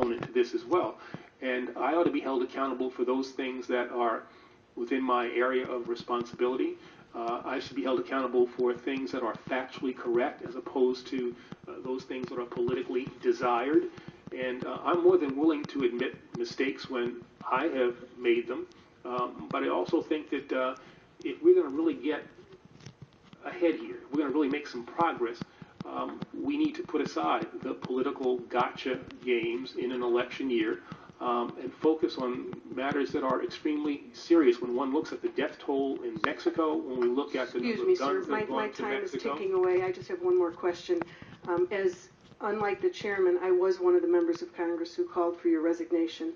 component to this as well. And I ought to be held accountable for those things that are within my area of responsibility. I should be held accountable for things that are factually correct as opposed to those things that are politically desired. And I'm more than willing to admit mistakes when I have made them. But I also think that if we're going to really get ahead here, we're going to really make some progress, we need to put aside the political gotcha games in an election year and focus on matters that are extremely serious. When one looks at the death toll in Mexico, when we look at the number of guns that are going to Mexico. My time is ticking away. I just have one more question. As unlike the chairman, I was one of the members of Congress who called for your resignation.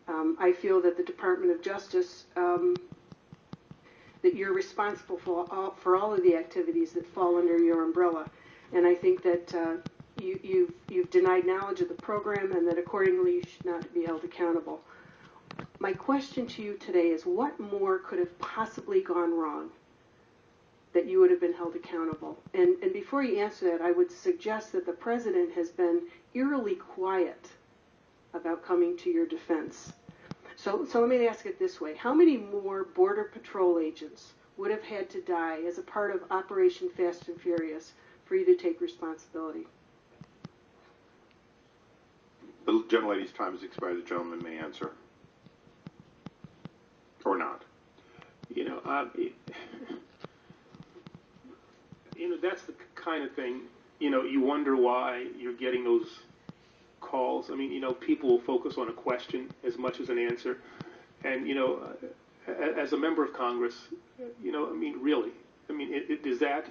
I feel that the Department of Justice, that you're responsible for all of the activities that fall under your umbrella. And I think that you've denied knowledge of the program and that accordingly you should not be held accountable. My question to you today is, what more could have possibly gone wrong that you would have been held accountable? And before you answer that, I would suggest that the President has been eerily quiet about coming to your defense. So let me ask it this way. How many more Border Patrol agents would have had to die as a part of Operation Fast and Furious for you to take responsibility? The gentlelady's time has expired. The gentleman may answer. Or not. That's the kind of thing, you wonder why you're getting those calls. I mean, people will focus on a question as much as an answer. And, as a member of Congress, really, is that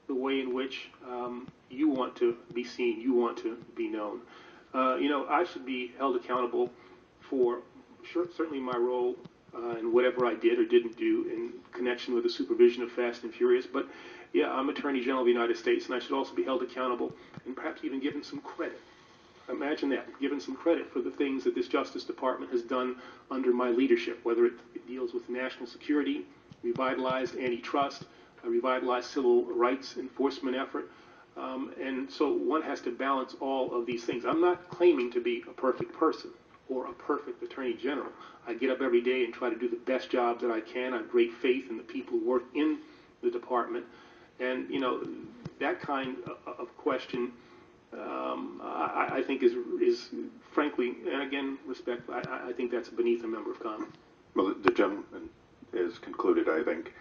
the way in which you want to be seen, you want to be known? I should be held accountable for certainly my role in whatever I did or didn't do in connection with the supervision of Fast and Furious. But, yeah, I'm Attorney General of the United States, and I should also be held accountable and perhaps even given some credit. Imagine that, given some credit for the things that this Justice Department has done under my leadership, whether it deals with national security, revitalized antitrust, a revitalized civil rights enforcement effort. And so one has to balance all of these things. I'm not claiming to be a perfect person or a perfect Attorney General. I get up every day and try to do the best job that I can. I have great faith in the people who work in the department. And, that kind of question, I think is frankly, and again, respect, I think that's beneath a member of Congress. Well, the gentleman is concluded, I think.